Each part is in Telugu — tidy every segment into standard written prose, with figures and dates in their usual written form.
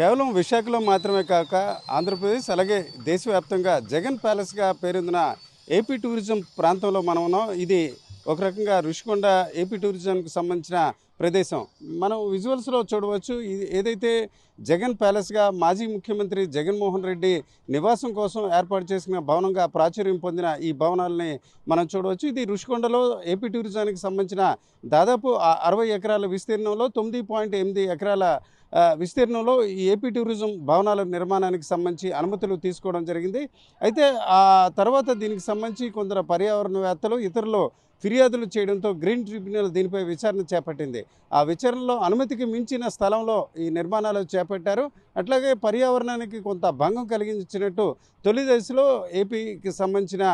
కేవలం విశాఖలో మాత్రమే కాక ఆంధ్రప్రదేశ్ అలాగే దేశవ్యాప్తంగా జగన్ ప్యాలెస్గా పేరొందిన ఏపీ టూరిజం ప్రాంతంలో మనం ఉన్నాం. ఇది ఒక రకంగా రుషికొండ ఏపీ టూరిజంకి సంబంధించిన ప్రదేశం. మనం విజువల్స్లో చూడవచ్చు. ఇది ఏదైతే జగన్ ప్యాలెస్గా మాజీ ముఖ్యమంత్రి జగన్మోహన్ రెడ్డి నివాసం కోసం ఏర్పాటు చేసిన భవనంగా ప్రాచుర్యం పొందిన ఈ భవనాలని మనం చూడవచ్చు. ఇది రుషికొండలో ఏపీ టూరిజానికి సంబంధించిన దాదాపు 60 ఎకరాల విస్తీర్ణంలో 9.8 ఎకరాల విస్తీర్ణంలో ఈ ఏపీ టూరిజం భవనాల నిర్మాణానికి సంబంధించి అనుమతులు తీసుకోవడం జరిగింది. అయితే ఆ తర్వాత దీనికి సంబంధించి కొందరు పర్యావరణవేత్తలు ఇతరులు ఫిర్యాదులు చేయడంతో గ్రీన్ ట్రిబ్యునల్ దీనిపై విచారణ చేపట్టింది. ఆ విచారణలో అనుమతికి మించిన స్థలంలో ఈ నిర్మాణాలు చేపట్టారు. అట్లాగే పర్యావరణానికి కొంత భంగం కలిగించినట్టు తొలి దశలో ఏపీకి సంబంధించిన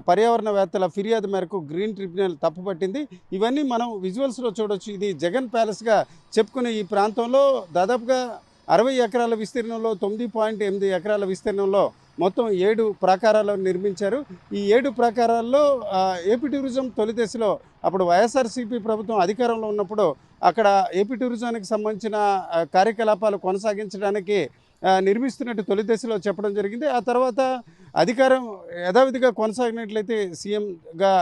పర్యావరణవేత్తల ఫిర్యాదు మేరకు గ్రీన్ ట్రిబ్యునల్ తప్పుపట్టింది. ఇవన్నీ మనం విజువల్స్లో చూడొచ్చు. ఇది జగన్ ప్యాలెస్గా చెప్పుకునే ఈ ప్రాంతంలో దాదాపుగా 60 ఎకరాల విస్తీర్ణంలో 9.8 ఎకరాల విస్తీర్ణంలో మొత్తం 7 ప్రాకారాలను నిర్మించారు. ఈ 7 ప్రాకారాల్లో ఏపీ టూరిజం తొలి దశలో అప్పుడు వైఎస్ఆర్సీపీ ప్రభుత్వం అధికారంలో ఉన్నప్పుడు అక్కడ ఏపీ టూరిజానికి సంబంధించిన కార్యకలాపాలు కొనసాగించడానికి నిర్మిస్తున్నట్టు తొలి దశలో చెప్పడం జరిగింది. ఆ తర్వాత అధికారం యథావిధిగా కొనసాగినట్లయితే సీఎంగా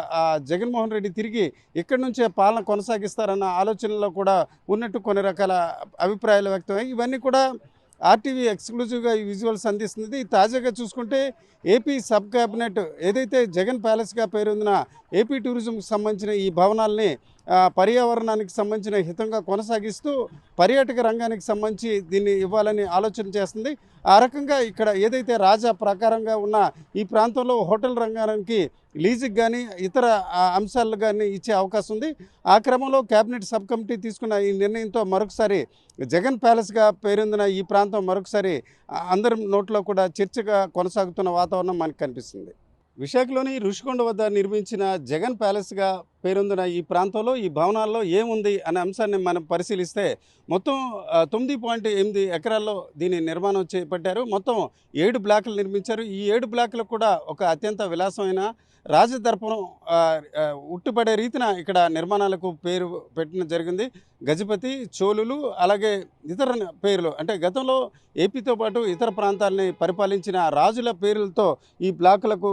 జగన్మోహన్ రెడ్డి తిరిగి ఇక్కడి నుంచే పాలన కొనసాగిస్తారన్న ఆలోచనలో కూడా ఉన్నట్టు కొన్ని రకాల అభిప్రాయాలు వ్యక్తమయ్యాయి. ఇవన్నీ కూడా ఆర్టీవీ ఎక్స్క్లూజివ్గా ఈ విజువల్స్ అందిస్తుంది. తాజాగా చూసుకుంటే ఏపీ సబ్ క్యాబినెట్ ఏదైతే జగన్ ప్యాలెస్గా పేరొందిన ఏపీ టూరిజంకి సంబంధించిన ఈ భవనాల్ని పర్యావరణానికి సంబంధించిన హితంగా కొనసాగిస్తూ పర్యాటక రంగానికి సంబంధించి దీన్ని ఇవ్వాలని ఆలోచన చేస్తుంది. ఆ రకంగా ఇక్కడ ఏదైతే రాజా ప్రకారంగా ఉన్న ఈ ప్రాంతంలో హోటల్ రంగానికి లీజుకి కానీ ఇతర అంశాలు కానీ ఇచ్చే అవకాశం ఉంది. ఆ క్రమంలో కేబినెట్ సబ్ కమిటీ తీసుకున్న ఈ నిర్ణయంతో మరొకసారి జగన్ ప్యాలెస్గా పేరొందిన ఈ ప్రాంతం మరొకసారి అందరి నోట్లో కూడా చర్చగా కొనసాగుతున్న వాతావరణం మనకు కనిపిస్తుంది. విశాఖలోని రుషికొండ వద్ద నిర్మించిన జగన్ ప్యాలెస్గా పేరొందిన ఈ ప్రాంతంలో ఈ భవనాల్లో ఏముంది అనే అంశాన్ని మనం పరిశీలిస్తే మొత్తం 9.8 ఎకరాల్లో దీని నిర్మాణం చేపట్టారు. మొత్తం 7 బ్లాకులు నిర్మించారు. ఈ 7 బ్లాకులు కూడా ఒక అత్యంత విలాసమైన రాజదర్పణం ఉట్టుపడే రీతిన ఇక్కడ నిర్మాణాలకు పేరు పెట్టడం జరిగింది. గజపతి, చోళులు అలాగే ఇతర పేర్లు అంటే గతంలో ఏపీతో పాటు ఇతర ప్రాంతాలని పరిపాలించిన రాజుల పేర్లతో ఈ బ్లాకులకు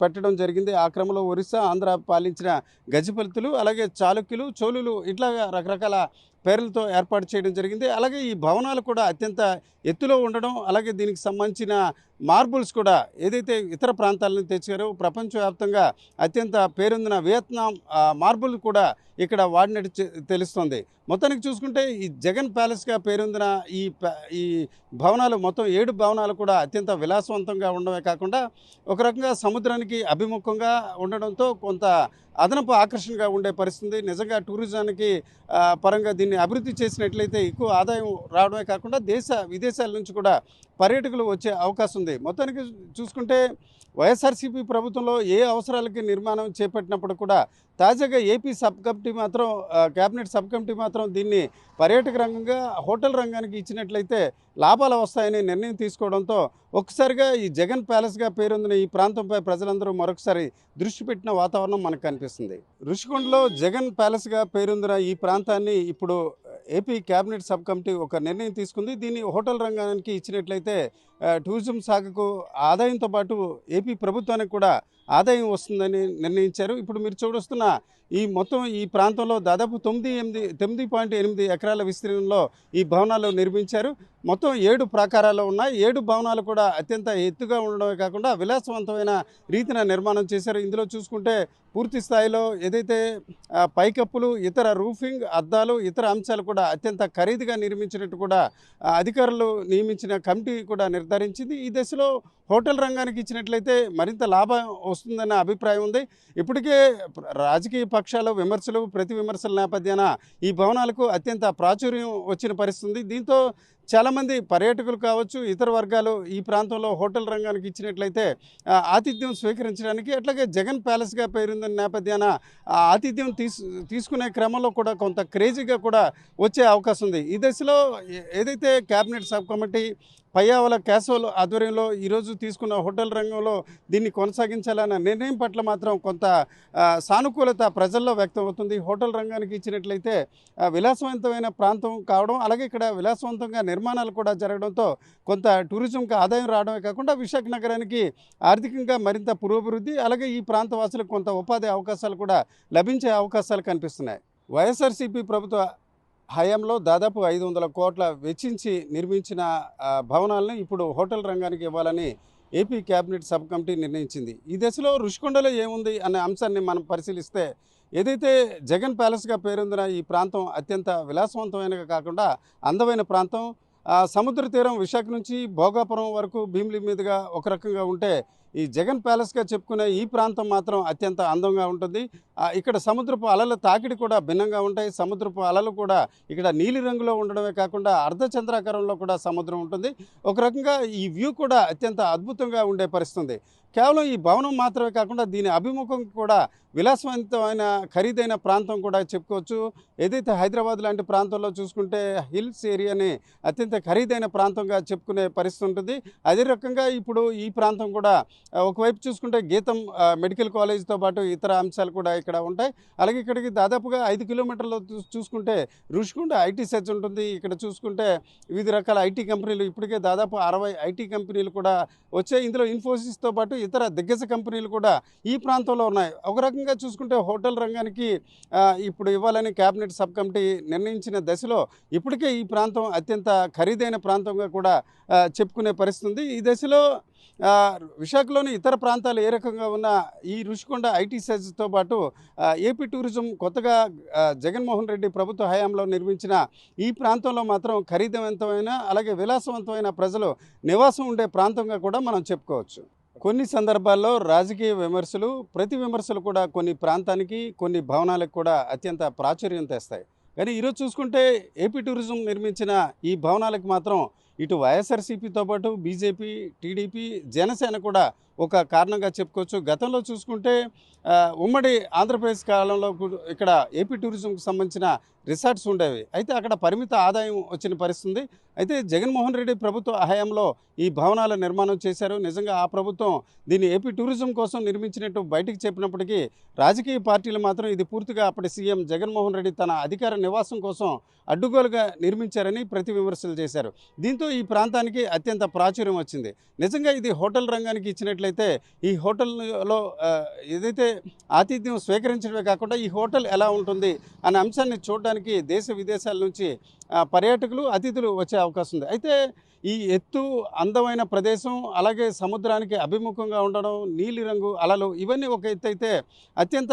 పెట్టడం జరిగింది. ఆ క్రమంలో ఒరిస్సా, ఆంధ్ర పాలించిన గజపతులు అలాగే చాళుక్యులు, చోళులు ఇట్లా రకరకాల పేర్లతో ఏర్పాటు చేయడం జరిగింది. అలాగే ఈ భవనాలు కూడా అత్యంత ఎత్తులో ఉండడం అలాగే దీనికి సంబంధించిన మార్బుల్స్ కూడా ఏదైతే ఇతర ప్రాంతాల నుంచి తెచ్చారో ప్రపంచవ్యాప్తంగా అత్యంత పేరొందిన వియత్నాం మార్బుల్ కూడా ఇక్కడ వాడినట్టు తెలుస్తుంది. మొత్తానికి చూసుకుంటే ఈ జగన్ ప్యాలెస్గా పేరొందిన ఈ భవనాలు మొత్తం 7 భవనాలు కూడా అత్యంత విలాసవంతంగా ఉండడమే కాకుండా ఒక రకంగా సముద్రానికి అభిముఖంగా ఉండడంతో కొంత అదనపు ఆకర్షణగా ఉండే పరిస్థితి. నిజంగా టూరిజానికి పరంగా దీన్ని అభివృద్ధి చేసినట్లయితే ఎక్కువ ఆదాయం రావడమే కాకుండా విదేశాల నుంచి కూడా పర్యాటకులు వచ్చే అవకాశం ఉంది. మొత్తానికి చూసుకుంటే వైఎస్ఆర్సీపీ ప్రభుత్వంలో ఏ అవసరాలకి నిర్మాణం చేపట్టినప్పుడు కూడా తాజాగా ఏపీ సబ్ కమిటీ మాత్రం కేబినెట్ సబ్ కమిటీ మాత్రం దీన్ని పర్యాటక రంగంగా హోటల్ రంగానికి ఇచ్చినట్లయితే లాభాలు వస్తాయని నిర్ణయం తీసుకోవడంతో ఒక్కసారిగా ఈ జగన్ ప్యాలెస్గా పేరొందిన ఈ ప్రాంతంపై ప్రజలందరూ మరొకసారి దృష్టి పెట్టిన వాతావరణం మనకు కనిపిస్తుంది. రుషికొండలో జగన్ ప్యాలెస్గా పేరొందిన ఈ ప్రాంతాన్ని ఇప్పుడు ఏపీ కేబినెట్ సబ్ కమిటీ ఒక నిర్ణయం తీసుకుంది. దీన్ని హోటల్ రంగానికి ఇచ్చినట్లయితే టూరిజం శాఖకు ఆదాయంతో పాటు ఏపీ ప్రభుత్వానికి కూడా ఆదాయం వస్తుందని నిర్ణయించారు. ఇప్పుడు మీరు చూడొస్తున్న ఈ ప్రాంతంలో దాదాపు 9.8 ఎకరాల విస్తీర్ణంలో ఈ భవనాలు నిర్మించారు. మొత్తం 7 ప్రాకారాలు ఉన్నాయి. 7 భవనాలు కూడా అత్యంత ఎత్తుగా ఉండడమే కాకుండా విలాసవంతమైన రీతిన నిర్మాణం చేశారు. ఇందులో చూసుకుంటే పూర్తి స్థాయిలో ఏదైతే పైకప్పులు, ఇతర రూఫింగ్, అద్దాలు, ఇతర అంశాలు కూడా అత్యంత ఖరీదుగా నిర్మించినట్టు కూడా అధికారులు నియమించిన కమిటీ కూడా నిర్ధారించింది. ఈ దశలో హోటల్ రంగానికి ఇచ్చినట్లయితే మరింత లాభం వస్తుందన్న అభిప్రాయం ఉంది. ఇప్పటికే రాజకీయ పక్షాలు విమర్శలు, ప్రతి విమర్శల నేపథ్యాన ఈ భవనాలకు అత్యంత ప్రాచుర్యం వచ్చిన పరిస్థితి. దీంతో చాలామంది పర్యాటకులు కావచ్చు, ఇతర వర్గాలు ఈ ప్రాంతంలో హోటల్ రంగానికి ఇచ్చినట్లయితే ఆతిథ్యం స్వీకరించడానికి అట్లాగే జగన్ ప్యాలెస్గా పేరుందిన నేపథ్యాన ఆతిథ్యం తీసుకునే క్రమంలో కూడా కొంత క్రేజీగా కూడా వచ్చే అవకాశం ఉంది. ఈ దశలో ఏదైతే cabinet sub committee Payyavula Keshavulu ఆధ్వర్యంలో ఈరోజు తీసుకున్న హోటల్ రంగంలో దీన్ని కొనసాగించాలన్న నిర్ణయం పట్ల మాత్రం కొంత సానుకూలత ప్రజల్లో వ్యక్తం అవుతుంది. హోటల్ రంగానికి ఇచ్చినట్లయితే విలాసవంతమైన ప్రాంతం కావడం అలాగే ఇక్కడ విలాసవంతంగా నిర్మాణాలు కూడా జరగడంతో కొంత టూరిజంకి ఆదాయం రావడమే కాకుండా విశాఖ నగరానికి ఆర్థికంగా మరింత పురోభివృద్ధి, అలాగే ఈ ప్రాంత వాసులకు కొంత ఉపాధి అవకాశాలు కూడా లభించే అవకాశాలు కనిపిస్తున్నాయి. వైఎస్ఆర్సీపీ ప్రభుత్వ హయాంలో దాదాపు 500 కోట్ల వెచ్చించి నిర్మించిన భవనాలను ఇప్పుడు హోటల్ రంగానికి ఇవ్వాలని ఏపీ కేబినెట్ సబ్ కమిటీ నిర్ణయించింది. ఈ దశలో రుషికొండలో ఏముంది అనే అంశాన్ని మనం పరిశీలిస్తే, ఏదైతే జగన్ ప్యాలెస్గా పేరొందిన ఈ ప్రాంతం అత్యంత విలాసవంతమైనగా కాకుండా అందమైన ప్రాంతం. సముద్ర తీరం విశాఖ నుంచి భోగాపురం వరకు భీమిలి మీదుగా ఒక రకంగా ఉంటే, ఈ జగన్ ప్యాలెస్గా చెప్పుకునే ఈ ప్రాంతం మాత్రం అత్యంత అందంగా ఉంటుంది. ఇక్కడ సముద్రపు అలల తాకిడి కూడా భిన్నంగా ఉంటాయి. సముద్రపు అలలు కూడా ఇక్కడ నీలి రంగులో ఉండడమే కాకుండా అర్ధచంద్రాకారంలో కూడా సముద్రం ఉంటుంది. ఒక రకంగా ఈ వ్యూ కూడా అత్యంత అద్భుతంగా ఉండే పరిస్థితి. కేవలం ఈ భవనం మాత్రమే కాకుండా దీని అభిముఖం కూడా విలాసవంతమైన ఖరీదైన ప్రాంతం కూడా చెప్పుకోవచ్చు. ఏదైతే హైదరాబాద్ లాంటి ప్రాంతంలో చూసుకుంటే హిల్స్ ఏరియాని అత్యంత ఖరీదైన ప్రాంతంగా చెప్పుకునే పరిస్థితి ఉంటుంది. అదే రకంగా ఇప్పుడు ఈ ప్రాంతం కూడా ఒకవైపు చూసుకుంటే గీతం మెడికల్ కాలేజ్తో పాటు ఇతర అంశాలు కూడా ఇక్కడ ఉంటాయి. అలాగే ఇక్కడికి దాదాపుగా 5 కిలోమీటర్లు చూసుకుంటే రుషికొండ ఐటీ సెజ్ ఉంటుంది. ఇక్కడ చూసుకుంటే వివిధ రకాల ఐటీ కంపెనీలు, ఇప్పటికే దాదాపు 60 ఐటీ కంపెనీలు కూడా వచ్చాయి. ఇందులో ఇన్ఫోసిస్తో పాటు ఇతర దిగ్గజ కంపెనీలు కూడా ఈ ప్రాంతంలో ఉన్నాయి. ఒక రకంగా చూసుకుంటే హోటల్ రంగానికి ఇప్పుడు ఇవ్వాలని కేబినెట్ సబ్ కమిటీ నిర్ణయించిన దశలో ఇప్పటికే ఈ ప్రాంతం అత్యంత ఖరీదైన ప్రాంతంగా కూడా చెప్పుకునే పరిస్థితి ఉంది. ఈ దశలో విశాఖలోని ఇతర ప్రాంతాలు ఏ రకంగా ఉన్న ఈ రుషికొండ ఐటీ సెజ్తో పాటు ఏపీ టూరిజం కొత్తగా జగన్మోహన్ రెడ్డి ప్రభుత్వ హయాంలో నిర్మించిన ఈ ప్రాంతంలో మాత్రం ఖరీదవంతమైన అలాగే విలాసవంతమైన ప్రజలు నివాసం ఉండే ప్రాంతంగా కూడా మనం చెప్పుకోవచ్చు. కొన్ని సందర్భాల్లో రాజకీయ విమర్శలు, ప్రతి విమర్శలు కూడా కొన్ని ప్రాంతానికి, కొన్ని భవనాలకు కూడా అత్యంత ప్రాచుర్యం తెస్తాయి. కానీ ఈరోజు చూసుకుంటే ఏపీ టూరిజం నిర్మించిన ఈ భవనాలకు మాత్రం ఇటు వైఎస్ఆర్సీపీతో పాటు బీజేపీ, టీడీపీ, జనసేన కూడా ఒక కారణంగా చెప్పుకోవచ్చు. గతంలో చూసుకుంటే ఉమ్మడి ఆంధ్రప్రదేశ్ కాలంలో ఇక్కడ ఏపీ టూరిజంకి సంబంధించిన రిసార్ట్స్ ఉండేవి. అయితే అక్కడ పరిమిత ఆదాయం వచ్చిన పరిస్థితి. అయితే జగన్మోహన్ రెడ్డి ప్రభుత్వ హయాంలో ఈ భవనాల నిర్మాణం చేశారు. నిజంగా ఆ ప్రభుత్వం దీన్ని ఏపీ టూరిజం కోసం నిర్మించినట్టు బయటికి చెప్పినప్పటికీ రాజకీయ పార్టీలు మాత్రం ఇది పూర్తిగా అప్పటి సీఎం జగన్మోహన్ రెడ్డి తన అధికార నివాసం కోసం అడ్డుగోలుగా నిర్మించారని ప్రతి విమర్శలు చేశారు. దీంతో ఈ ప్రాంతానికి అత్యంత ప్రాచుర్యం వచ్చింది. నిజంగా ఇది హోటల్ రంగానికి ఇచ్చినట్లయితే ఈ హోటల్లో ఏదైతే ఆతిథ్యం స్వీకరించడమే కాకుండా ఈ హోటల్ ఎలా ఉంటుంది అనే అంశాన్ని చూడడానికి దేశ విదేశాల నుంచి పర్యాటకులు, అతిథులు వచ్చే అవకాశం ఉంది. అయితే ఈ ఎత్తు, అందమైన ప్రదేశం, అలాగే సముద్రానికి అభిముఖంగా ఉండడం, నీలిరంగు అలలు, ఇవన్నీ ఒక ఎత్తు అయితే అత్యంత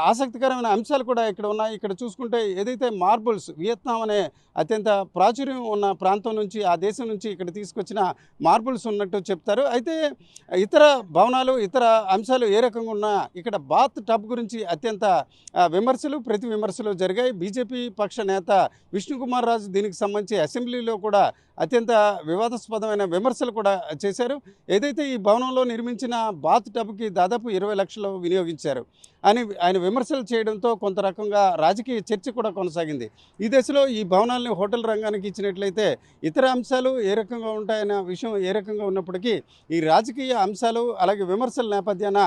ఆసక్తికరమైన అంశాలు కూడా ఇక్కడ ఉన్నాయి. ఇక్కడ చూసుకుంటే ఏదైతే మార్బుల్స్, వియత్నాం అనే అత్యంత ప్రాచుర్యం ఉన్న ప్రాంతం నుంచి, ఆ దేశం నుంచి ఇక్కడ తీసుకొచ్చిన మార్బుల్స్ ఉన్నట్టు చెప్తారు. అయితే ఇతర భవనాలు, ఇతర అంశాలు ఏ రకంగా ఉన్నా ఇక్కడ బాత్ టబ్ గురించి అత్యంత విమర్శలు, ప్రతి విమర్శలు జరిగాయి. బీజేపీ పక్ష నేత విష్ణుకుమార్ రాజు దీనికి సంబంధించి అసెంబ్లీలో కూడా అత్యంత వివాదాస్పదమైన విమర్శలు కూడా చేశారు. ఏదైతే ఈ భవనంలో నిర్మించిన బాత్ టబ్కి దాదాపు 20 లక్షలు వినియోగించారు అని ఆయన విమర్శలు చేయడంతో కొంత రకంగా రాజకీయ చర్చ కూడా కొనసాగింది. ఈ దశలో ఈ భవనాలని హోటల్ రంగానికి ఇచ్చినట్లయితే ఇతర అంశాలు ఏ రకంగా ఉంటాయన్న విషయం ఏ రకంగా ఉన్నప్పటికీ ఈ రాజకీయ అంశాలు అలాగే విమర్శల నేపథ్యాన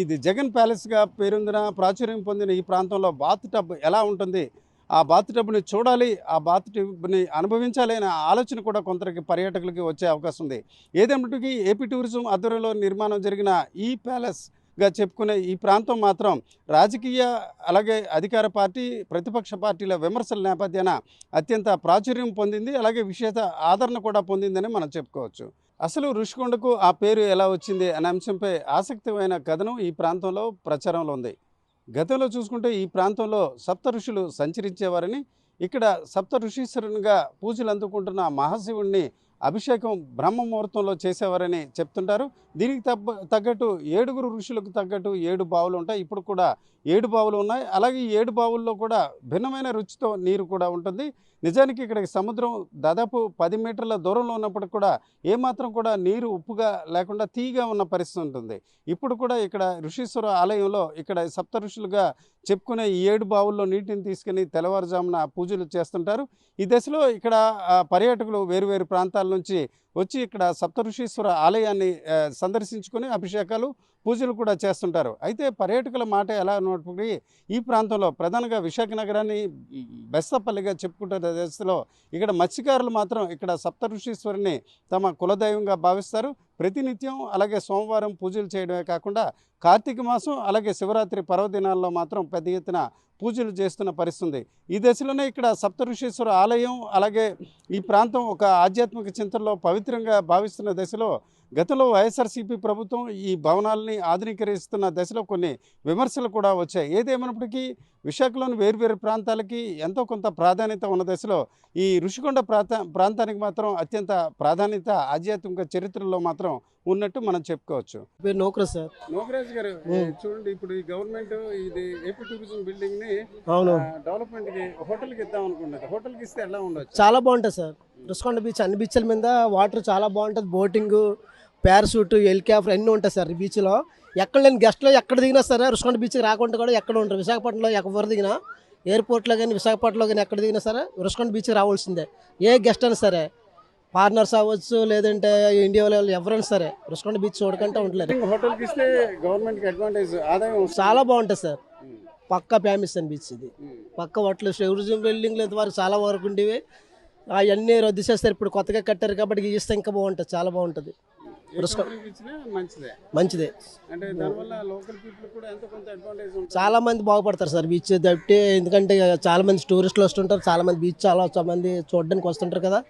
ఇది జగన్ ప్యాలెస్గా పేరొందిన, ప్రాచుర్యం పొందిన ఈ ప్రాంతంలో బాత్ టబ్ ఎలా ఉంటుంది, ఆ బాత్ టబ్ని చూడాలి, ఆ బాత్ టబ్ని అనుభవించాలి అనే ఆలోచన కూడా కొందరికి పర్యాటకులకి వచ్చే అవకాశం ఉంది. ఏదేమిటికి ఏపీ టూరిజం ఆధ్వర్యంలో నిర్మాణం జరిగిన ఈ ప్యాలెస్గా చెప్పుకునే ఈ ప్రాంతం మాత్రం రాజకీయ అలాగే అధికార పార్టీ, ప్రతిపక్ష పార్టీల విమర్శల నేపథ్యాన అత్యంత ప్రాచుర్యం పొందింది, అలాగే విశేష ఆదరణ కూడా పొందిందని మనం చెప్పుకోవచ్చు. అసలు రుషికొండకు ఆ పేరు ఎలా వచ్చింది అనే అంశంపై ఆసక్తిమైన కథనం ఈ ప్రాంతంలో ప్రచారంలో ఉంది. గతంలో చూసుకుంటే ఈ ప్రాంతంలో సప్త ఋషులు సంచరించేవారని, ఇక్కడ సప్త ఋషీశ్వరునిగా పూజలు అందుకుంటున్న మహాశివుణ్ణి అభిషేకం బ్రహ్మ ముహూర్తంలో చేసేవారని చెప్తుంటారు. దీనికి తగ్గట్టు 7 ఋషులకు తగ్గట్టు 7 బావులు ఉంటాయి. ఇప్పుడు కూడా 7 బావులు ఉన్నాయి. అలాగే ఈ 7 బావుల్లో కూడా భిన్నమైన రుచితో నీరు కూడా ఉంటుంది. నిజానికి ఇక్కడ సముద్రం దాదాపు 10 మీటర్ల దూరంలో ఉన్నప్పటికి కూడా ఏమాత్రం కూడా నీరు ఉప్పుగా లేకుండా తీయగా ఉన్న పరిస్థితి ఉంటుంది. ఇప్పుడు కూడా ఇక్కడ ఋషీశ్వర ఆలయంలో ఇక్కడ సప్త ఋషులుగా చెప్పుకునే ఈ 7 బావుల్లో నీటిని తీసుకుని తెల్లవారుజామున పూజలు చేస్తుంటారు. ఈ దశలో ఇక్కడ పర్యాటకులు వేరువేరు ప్రాంతాల నుంచి వచ్చి ఇక్కడ సప్త ఋషీశ్వర ఆలయాన్ని సందర్శించుకొని అభిషేకాలు, పూజలు కూడా చేస్తుంటారు. అయితే పర్యాటకుల మాట ఎలా ఉన్నప్పటికీ ఈ ప్రాంతంలో ప్రధానంగా విశాఖ నగరాన్ని బెస్తపల్లిగా చెప్పుకుంటున్న దశలో ఇక్కడ మత్స్యకారులు మాత్రం ఇక్కడ సప్తఋషీశ్వరుని తమ కులదైవంగా భావిస్తారు. ప్రతినిత్యం అలాగే సోమవారం పూజలు చేయడమే కాకుండా కార్తీక మాసం అలాగే శివరాత్రి పర్వదినాల్లో మాత్రం పెద్ద ఎత్తున పూజలు చేస్తున్న పరిస్థితుంది. ఈ దశలోనే ఇక్కడ సప్తఋషీశ్వర ఆలయం అలాగే ఈ ప్రాంతం ఒక ఆధ్యాత్మిక చింతనలో పవిత్రంగా భావిస్తున్న దశలో గతంలో వైఎస్ఆర్సీపీ ప్రభుత్వం ఈ భవనాలని ఆధునీకరిస్తున్న దశలో కొన్ని విమర్శలు కూడా వచ్చాయి. ఏదేమైనప్పటికీ విశాఖలోని వేర్వేరు ప్రాంతాలకి ఎంతో కొంత ప్రాధాన్యత ఉన్న దశలో ఈ ఋషికొండ ప్రాంతానికి మాత్రం అత్యంత ప్రాధాన్యత ఆధ్యాత్మిక చరిత్రలో మాత్రం ఉన్నట్టు మనం చెప్పుకోవచ్చు. పేరు నోకరాజ్ సార్. నోకరాజ్ గారు, చూడండి, ఇప్పుడు ఈ గవర్నమెంట్ ఇది ఏపీ టూరిజం బిల్డింగ్ ని డెవలప్మెంట్ కి హోటల్ కి ఇద్దాం అనుకున్నది. హోటల్ కి ఇస్తే ఎలా ఉండొచ్చు? చాలా బాగుంటుంది సార్. రుషికొండ బీచ్ అన్ని బీచ్ల మీద వాటర్ చాలా బాగుంటుంది. బోటింగ్, పారాషూట్, హెలికాప్టర్ అన్నీ ఉంటాయి సార్ ఈ బీచ్లో. ఎక్కడ లేని గెస్ట్లో ఎక్కడ దిగినా సరే రుషికొండ బీచ్కి రాకుండా కూడా ఎక్కడ ఉంటారు. విశాఖపట్నంలో ఎవరు దిగినా, ఎయిర్పోర్ట్లో కానీ విశాఖపట్నంలో కానీ ఎక్కడ దిగినా సరే రుషికొండ బీచ్కి రావాల్సిందే. ఏ గెస్ట్ అయినా సరే, ఫారినర్స్ అవ్వచ్చు లేదంటే ఇండియా వాళ్ళు ఎవరైనా సరే రుషికొండ బీచ్ చూడకంటే ఉండలేరు. హోటల్కి ఇస్తే గవర్నమెంట్కి అడ్వాంటేజ్, ఆదాయం చాలా బాగుంటుంది సార్. పక్కా ఫేమస్ అని బీచ్ ఇది. పక్క హోటల్ టూరిజం బిల్డింగ్లు ఇంతవరకు చాలా వరకు ఉండేవి, అవన్నీ రద్దు చేస్తారు. ఇప్పుడు కొత్తగా కట్టారు కాబట్టి ఇస్తే ఇంకా బాగుంటుంది, చాలా బాగుంటుంది. మంచిదే. చాలా మంది బాగుపడతారు సార్ బీచ్ తప్పితే. ఎందుకంటే చాలా మంది టూరిస్టులు వస్తుంటారు, చాలా మంది బీచ్ చాలా మంది చూడడానికి వస్తుంటారు కదా.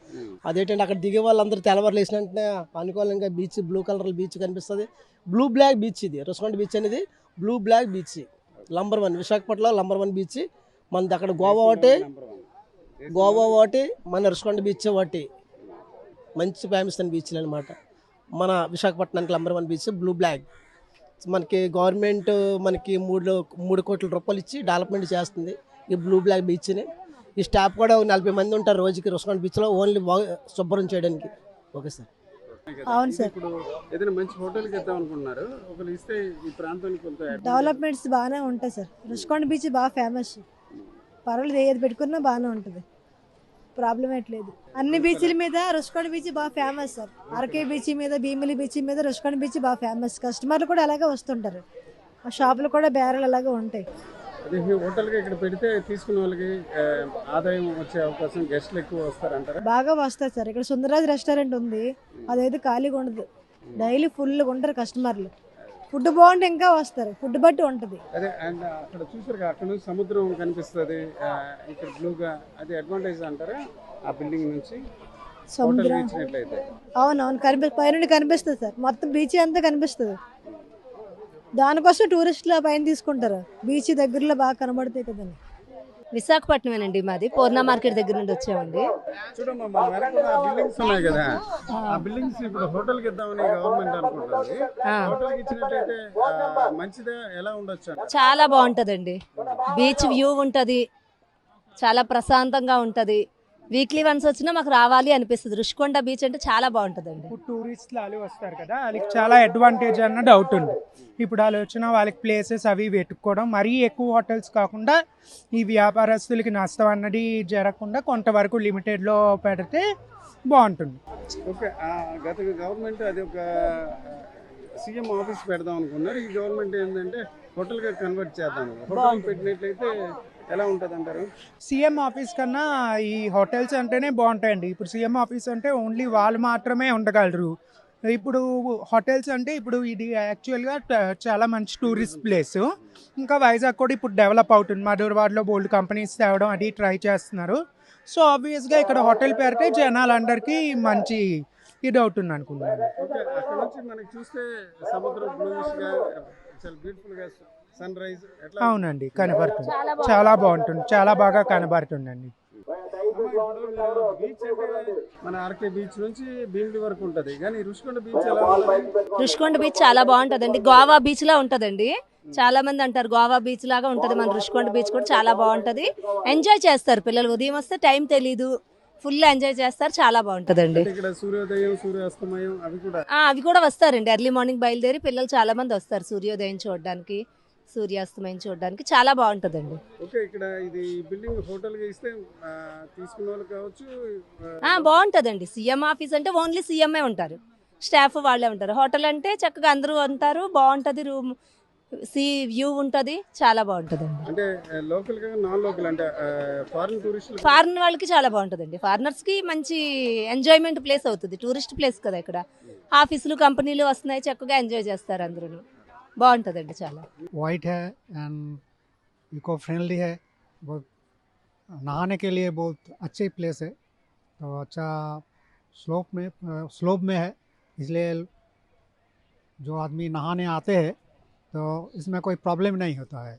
అదేంటంటే అక్కడ దిగే వాళ్ళందరూ తెల్లవారులు వేసిన వెంటనే అనుకూలంగా బీచ్ బ్లూ కలర్ బీచ్ కనిపిస్తుంది. బ్లూ బ్లాక్ బీచ్ ఇది రుషికొండ బీచ్ అనేది. బ్లూ బ్లాక్ బీచ్ నంబర్ 1 విశాఖపట్నంలో నంబర్ 1 బీచ్ మనది. అక్కడ గోవా ఒకటి, మన రుషికొండ బీచ్ ఒకటి మంచి ఫేమస్ అని బీచ్లు అనమాట. మన విశాఖపట్నానికి నంబర్ 1 బీచ్ బ్లూ బ్లాక్. మనకి గవర్నమెంట్ మనకి 3 కోట్ల రూపాయలు ఇచ్చి డెవలప్మెంట్ చేస్తుంది ఈ బ్లూ బ్లాక్ బీచ్ని. ఈ స్టాఫ్ కూడా 40 మంది ఉంటారు రోజుకి రుషికొండ బీచ్లో ఓన్లీ శుభ్రం చేయడానికి. Okay sir. అవును సార్. ఇప్పుడు ఏదైనా మంచి హోటల్కి ఇద్దాం అనుకుంటున్నారు, ఒకరు ఇస్తే ఈ ప్రాంతానికి కొంత డెవలప్మెంట్స్ బాగానే ఉంటాయి సార్. రుషికొండ బీచ్ బాగా ఫేమస్, పర్వాలేదు, ఏది పెట్టుకున్నా బాగానే ఉంటుంది, ప్రాబ్లం లేదు. అన్ని బీచ్ల మీద రుషికొండ బీచ్ బాగా ఫేమస్ సార్. ఆర్కే బీచ్ మీద, భీమిలి బీచ్ మీద రుషికొండ బీచ్ బాగా ఫేమస్. కస్టమర్లు కూడా అలాగే వస్తుంటారు, ఆ షాపులు కూడా బేరాలు అలాగే ఉంటాయి. అదే హోటల్కి ఇక్కడ పెడితే తీసుకున్న వాళ్ళకి ఆదాయం వచ్చే అవకాశం, గెస్ట్లు ఎక్కువ వస్తారంటారా? బాగా వస్తారు సార్. ఇక్కడ సుందరరాజ్ రెస్టారెంట్ ఉంది, అదైతే ఖాళీగా ఉండదు, డైలీ ఫుల్గా ఉంటారు కస్టమర్లు. ఫుడ్ బాగుంటే ఇంకా వస్తారు, ఫుడ్ బట్టి ఉంటుంది. అదే, అండ్ అక్కడ చూసారు అక్కడ నుంచి సముద్రం కనిపిస్తుంది, ఇక్కడ బ్లూగా, అది అడ్వాంటేజ్ అంటారా ఆ బిల్డింగ్ నుంచి సముద్రం? అవునవును, పైనుండి కనిపిస్తుంది సార్, మొత్తం బీచ్ అంతా కనిపిస్తుంది. దానికోసం టూరిస్టులు పైన తీసుకుంటారు, బీచ్ దగ్గరలో బాగా కనబడతాయి కదండి. విశాఖపట్నమేనండి మాది. పూర్ణ మార్కెట్ దగ్గర నుండి వచ్చామండి. చూడమ్మా, బిల్డింగ్స్ ఉన్నాయి కదా, ఆ బిల్డింగ్స్ ఇప్పుడు హోటల్ కి ఇద్దామని గవర్నమెంట్ అనుకుంటుంది. హోటల్ కి ఇచ్చినట్లయితే మంచిదే, ఎలా ఉండొచ్చు? చాలా బాగుంటదండి, బీచ్ వ్యూ ఉంటది, చాలా ప్రశాంతంగా ఉంటది. వీక్లీ వన్స్ వచ్చినా మాకు రావాలి అనిపిస్తుంది. రుషికొండ బీచ్ అంటే చాలా బాగుంటదండి. ఇప్పుడు టూరిస్టులు వాళ్ళు వస్తారు కదా, వాళ్ళకి చాలా అడ్వాంటేజ్ అన్న డౌట్ ఉంది. ఇప్పుడు వాళ్ళు వచ్చిన వాళ్ళకి ప్లేసెస్ అవి వెతుక్కోవడం, మరీ ఎక్కువ హోటల్స్ కాకుండా ఈ వ్యాపారస్తులకి నష్టం అన్నది జరగకుండా కొంతవరకు లిమిటెడ్లో పెడితే బాగుంటుంది. ఓకే, గత గవర్నమెంట్ అది ఒక సీఎం ఆఫీస్ పెడదాం అనుకున్నారు. ఈ గవర్నమెంట్ ఏంటంటే హోటల్గా కన్వర్ట్ చేద్దాం. హోటల్ పెట్టినట్లయితే ఎలా ఉంటుంది అంటారు? సీఎం ఆఫీస్ కన్నా ఈ హోటల్స్ అంటేనే బాగుంటాయండి. ఇప్పుడు సీఎం ఆఫీస్ అంటే ఓన్లీ వాళ్ళు మాత్రమే ఉండగలరు. ఇప్పుడు హోటల్స్ అంటే ఇప్పుడు ఇది యాక్చువల్గా చాలా మంచి టూరిస్ట్ ప్లేస్. ఇంకా వైజాగ్ కూడా ఇప్పుడు డెవలప్ అవుతుంది, మధురవాడలో బోల్డ్ కంపెనీస్ తేవడం అది ట్రై చేస్తున్నారు. సో ఆబ్వియస్గా ఇక్కడ హోటల్ పెడితే జనాలందరికీ మంచి ఇది అవుతుంది అనుకుంటున్నాను. ఓకే, అక్కడ నుంచి మనకి చూస్తే సముద్రం బ్లూయిష్గా చాలా బ్యూటిఫుల్గా సన్ రైజ్ అవునండి కనబడుతుంది, చాలా బాగుంటుంది, చాలా బాగా కనబడుతుందండి. బీచ్ అంటే మన ఆర్కే బీచ్ నుంచి భీమిలి వరకు ఉంటది, కానీ రుషికొండ బీచ్ ఎలా ఉంటుంది? రుషికొండ బీచ్ చాలా బాగుంటదండి, గోవా బీచ్ లా ఉంటదండి. చాలా మంది అంటారు గోవా బీచ్ లాగా ఉంటది. మన రుషికొండ బీచ్ కూడా చాలా బాగుంటది, ఎంజాయ్ చేస్తారు పిల్లలు. ఉదయం వస్తే టైం తెలీదు, ఫుల్ ఎంజాయ్ చేస్తారు, చాలా బాగుంటదండి. ఇక్కడ సూర్యోదయం, సూర్యాస్తమయం అవి కూడా వస్తారండి. ఎర్లీ మార్నింగ్ బయలుదేరి పిల్లలు చాలా మంది వస్తారు సూర్యోదయం చూడడానికి, సూర్యాస్తమయం చూడడానికి, చాలా బాగుంటదండి. ఓకే, ఇక్కడ ఇది బిల్డింగ్ హోటల్ గా ఇస్తే తీసుకున్న వాళ్ళు కావచ్చు. బాగుంటదండి. సీఎం ఆఫీస్ అంటే ఓన్లీ సీఎంఏ ఉంటారు, స్టాఫ్ వాళ్ళే ఉంటారు. హోటల్ అంటే చక్కగా అందరూ ఉంటారు, బాగుంటుంది. రూమ్ సీ వ్యూ ఉంటుంది, చాలా బాగుంటుందండి. అంటే లోకల్గా నాన్ లోకల్ అంటే ఫారిన్ టూరిస్టులు ఫారిన్ వాళ్ళకి చాలా బాగుంటుందండి. ఫారినర్స్కి మంచి ఎంజాయ్మెంట్ ప్లేస్ అవుతుంది. టూరిస్ట్ ప్లేస్ కదా ఇక్కడ. ఆఫీసులు కంపెనీలు వస్తున్నాయి, చక్కగా ఎంజాయ్ చేస్తారు అందరూ. బాగుంటుందండి చాలా. वाइट है एंड इको फ्रेंडली है, बहुत नहाने के लिए बहुत अच्छी प्लेस है। तो अच्छा स्लोप में है, इसलिए जो आदमी नहाने आते हैं तो इसमें कोई प्रॉब्लम नहीं होता है।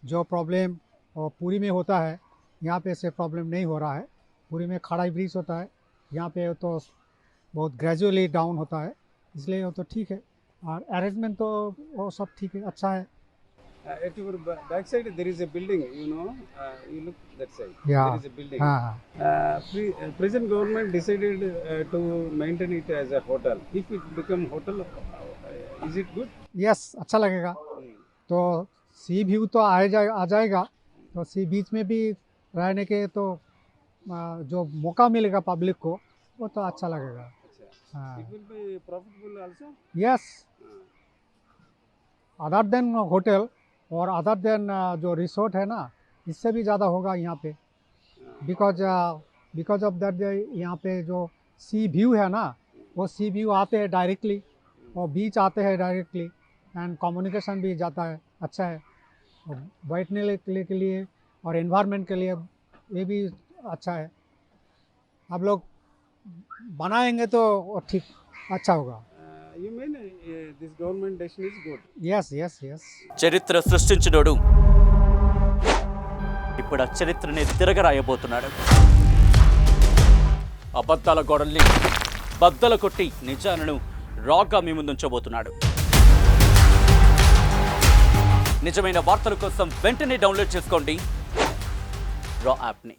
जो प्रॉब्लम पूरी में होता है, यहाँ पे से प्रॉब्लम नहीं हो रहा है। पूरी में खड़ा ब्रिज होता है, यहाँ पे तो बहुत ग्रेजुअली डाउन होता है, इसलिए वो तो ठीक है। और अरेंजमेंट तो वो सब ठीक है, अच्छा है। at your back side there is a building, you know, you look that side, Yeah. there is a building. हाँ हाँ Present government decided to maintain it as a hotel. If it become hotel, is it good? Yes, अच्छा लगेगा। तो सी व्यू तो आ जाएगा, तो सी बीच में भी रहने के तो जो मौका मिलेगा पब्लिक को, वो तो अच्छा लगेगा। हाँ It will be profitable also. Yes, other than hotel और अदर देन जो रिसोर्ट है ना, इससे भी ज़्यादा होगा यहाँ पे। बिकॉज ऑफ दैट यहाँ पे जो सी व्यू है ना, वो सी व्यू आते हैं डायरेक्टली, और बीच आते हैं डायरेक्टली, एंड कम्युनिकेशन भी जाता है, अच्छा है। और बैठने के लिए और एनवायरनमेंट के लिए ये भी अच्छा है। आप लोग बनाएंगे तो वो ठीक अच्छा होगा। You mean this government decision is good? Yes yes yes. చరిత్ర సృష్టించినోడు ఇప్పుడు ఆ చరిత్రని తిరగరాయబోతున్నాడు. అబద్ధాల గోడల్ని బద్దలు కొట్టి నిజాలను రాగా మీ ముందుంచబోతున్నాడు. నిజమైన వార్తల కోసం వెంటనే డౌన్లోడ్ చేసుకోండి రా యాప్ని.